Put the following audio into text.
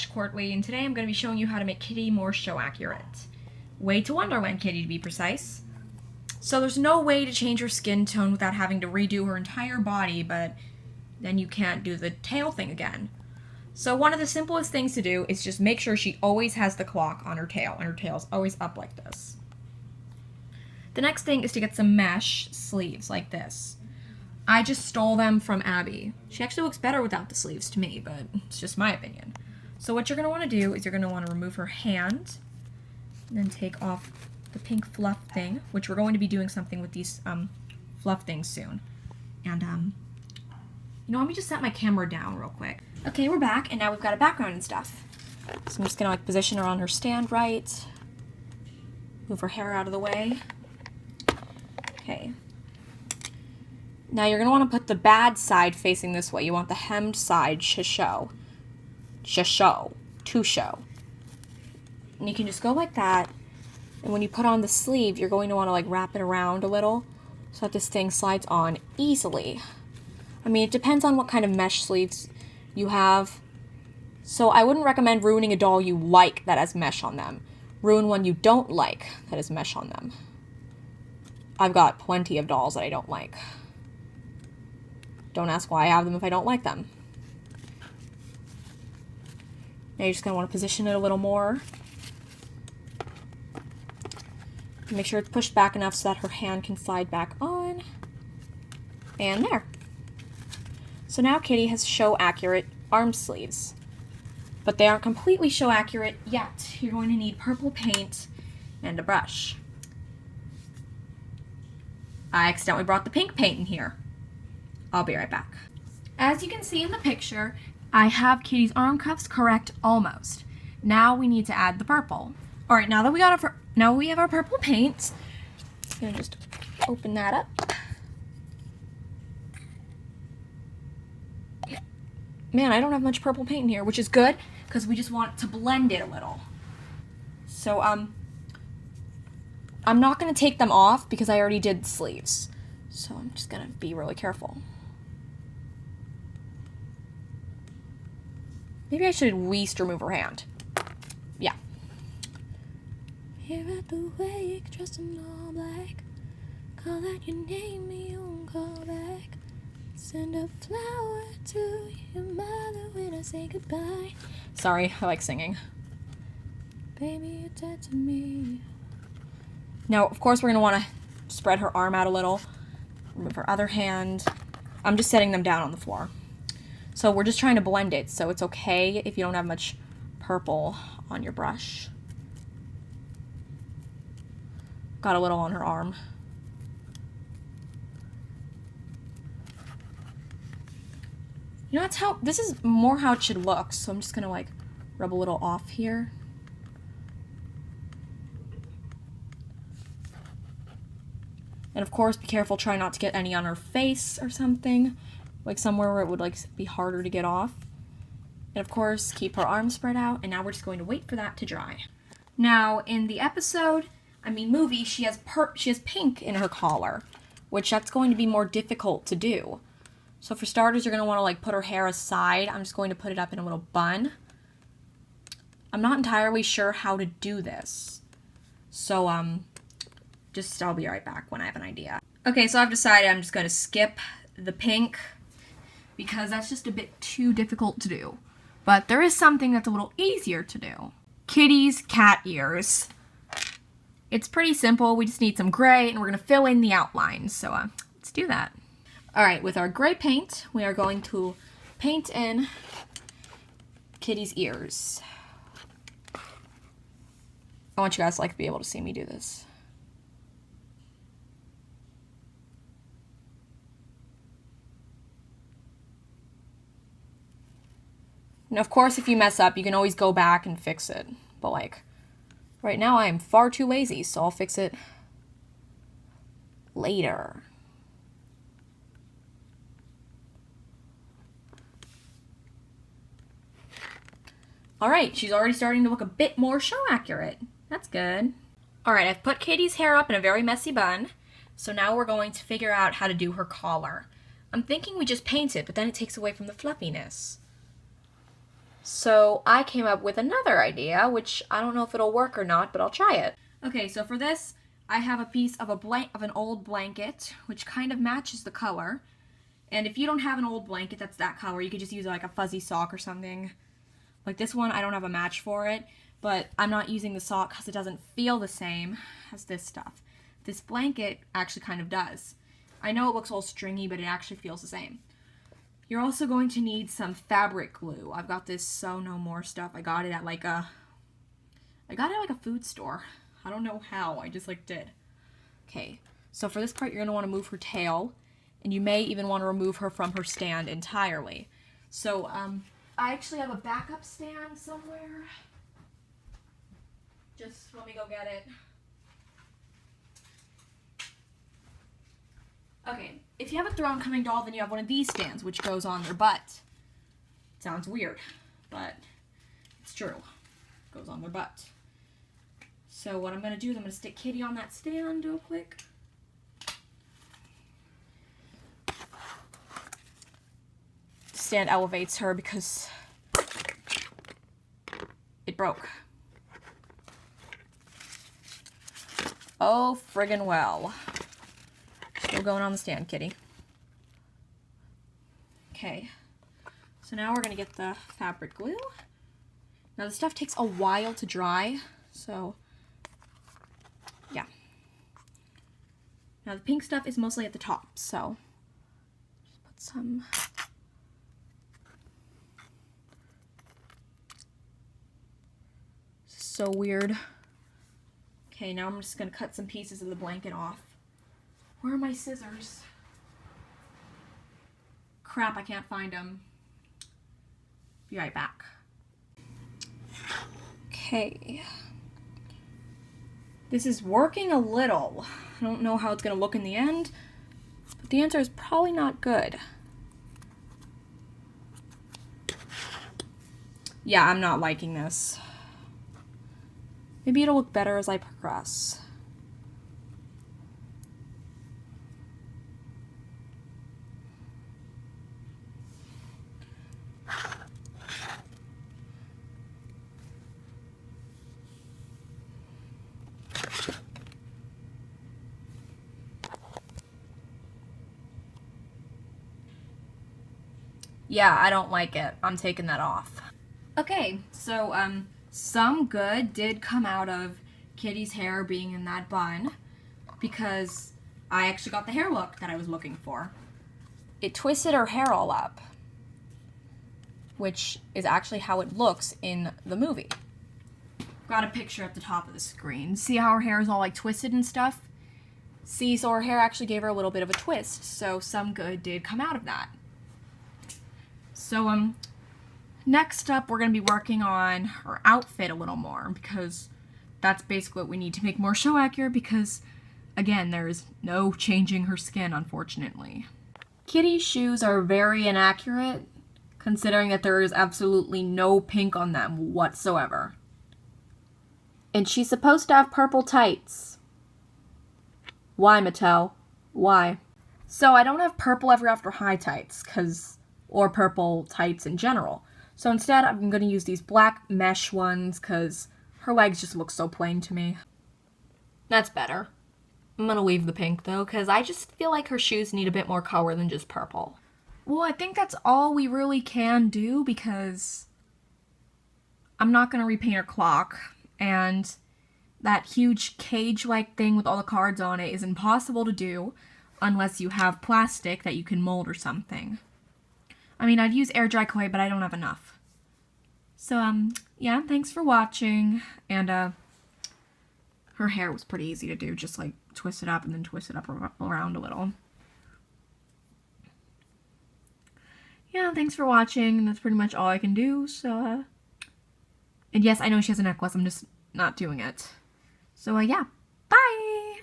Courtway, and today I'm going to be showing you how to make Kitty more show accurate. Way to wonder when, Kitty, to be precise. So there's no way to change her skin tone without having to redo her entire body, but then you can't do the tail thing again. So one of the simplest things to do is just make sure she always has the clock on her tail, and her tail's always up like this. The next thing is to get some mesh sleeves like this. I just stole them from Abby. She actually looks better without the sleeves to me, but it's just my opinion. So what you're going to want to do is you're going to want to remove her hand, and then take off the pink fluff thing, which we're going to be doing something with these fluff things soon. And, let me just set my camera down real quick. Okay, we're back, and now we've got a background and stuff. So I'm just going to position her on her stand right, move her hair out of the way. Okay. Now you're going to want to put the bad side facing this way. You want the hemmed side to show. To show. And you can just go like that. And when you put on the sleeve, you're going to want to wrap it around a little so that this thing slides on easily. I mean, it depends on what kind of mesh sleeves you have. So I wouldn't recommend ruining a doll you like that has mesh on them. Ruin one you don't like that has mesh on them. I've got plenty of dolls that I don't like. Don't ask why I have them if I don't like them. Now you're just going to want to position it a little more. Make sure it's pushed back enough so that her hand can slide back on. And there. So now Kitty has show-accurate arm sleeves. But they aren't completely show-accurate yet. You're going to need purple paint and a brush. I accidentally brought the pink paint in here. I'll be right back. As you can see in the picture, I have Kitty's arm cuffs correct almost. Now we need to add the purple. All right, now that we have our purple paint, I'm gonna just open that up. Man, I don't have much purple paint in here, which is good because we just want to blend it a little. So I'm not gonna take them off because I already did the sleeves. So I'm just gonna be really careful. Maybe I should at least remove her hand. Yeah. Here at the wake, dressed in all black. Call out your name, you won't call back. Send a flower to your mother when I say goodbye. Sorry, I like singing. Baby, you're dead to me. Now, of course, we're going to want to spread her arm out a little. Remove her other hand. I'm just setting them down on the floor. So we're just trying to blend it, so it's okay if you don't have much purple on your brush. Got a little on her arm. You know, this is more how it should look, so I'm just gonna rub a little off here. And of course, be careful, try not to get any on her face or something. Somewhere where it would be harder to get off. And of course, keep her arms spread out, and now we're just going to wait for that to dry. Now, in the movie, she has pink in her collar, which that's going to be more difficult to do. So for starters, you're going to want to put her hair aside. I'm just going to put it up in a little bun. I'm not entirely sure how to do this. So, I'll be right back when I have an idea. Okay, so I've decided I'm just going to skip the pink because that's just a bit too difficult to do. But there is something that's a little easier to do. Kitty's cat ears. It's pretty simple. We just need some gray and we're going to fill in the outlines. So let's do that. Alright, with our gray paint, we are going to paint in Kitty's ears. I want you guys to be able to see me do this. And of course, if you mess up, you can always go back and fix it. But right now I am far too lazy, so I'll fix it later. Alright, she's already starting to look a bit more show accurate. That's good. Alright, I've put Kitty's hair up in a very messy bun, so now we're going to figure out how to do her collar. I'm thinking we just paint it, but then it takes away from the fluffiness. So I came up with another idea, which I don't know if it'll work or not, but I'll try it. Okay, so for this, I have a piece of an old blanket, which kind of matches the color. And if you don't have an old blanket that's that color, you could just use like a fuzzy sock or something. Like this one, I don't have a match for it, but I'm not using the sock because it doesn't feel the same as this stuff. This blanket actually kind of does. I know it looks all stringy, but it actually feels the same. You're also going to need some fabric glue. I've got this Sew No More stuff. I got it at like a food store. I don't know how, I just like did. Okay, so for this part you're gonna wanna move her tail, and you may even wanna remove her from her stand entirely. So, I actually have a backup stand somewhere. Just let me go get it. Okay, if you have a throw coming doll, then you have one of these stands, which goes on their butt. Sounds weird, but it's true. It goes on their butt. So what I'm going to do is I'm going to stick Kitty on that stand real quick. The stand elevates her because it broke. Oh, friggin' well. Still going on the stand, Kitty. Okay, so now we're gonna get the fabric glue. Now the stuff takes a while to dry, so yeah. Now the pink stuff is mostly at the top, so just put some. This is so weird. Okay, now I'm just gonna cut some pieces of the blanket off. Where are my scissors? Crap, I can't find them. Be right back. Okay. This is working a little. I don't know how it's gonna look in the end, but the answer is probably not good. Yeah, I'm not liking this. Maybe it'll look better as I progress. Yeah, I don't like it. I'm taking that off. Okay, so some good did come out of Kitty's hair being in that bun because I actually got the hair look that I was looking for. It twisted her hair all up, which is actually how it looks in the movie. Got a picture at the top of the screen. See how her hair is all like twisted and stuff? See, so her hair actually gave her a little bit of a twist, so some good did come out of that. So, next up, we're going to be working on her outfit a little more, because that's basically what we need to make more show accurate, because, again, there is no changing her skin, unfortunately. Kitty's shoes are very inaccurate, considering that there is absolutely no pink on them whatsoever. And she's supposed to have purple tights. Why, Mattel? Why? So I don't have purple ever after high tights, or purple tights in general. So instead, I'm going to use these black mesh ones, because her legs just look so plain to me. That's better. I'm going to leave the pink, though, because I just feel like her shoes need a bit more color than just purple. Well, I think that's all we really can do, because I'm not going to repaint her clock, and that huge cage-like thing with all the cards on it is impossible to do unless you have plastic that you can mold or something. I mean, I'd use air dry clay, but I don't have enough. So, yeah, thanks for watching, and, her hair was pretty easy to do, just, like, twist it up and then twist it up around a little. Yeah, thanks for watching, and that's pretty much all I can do, so, and yes, I know she has a necklace, I'm just not doing it. So, yeah, bye!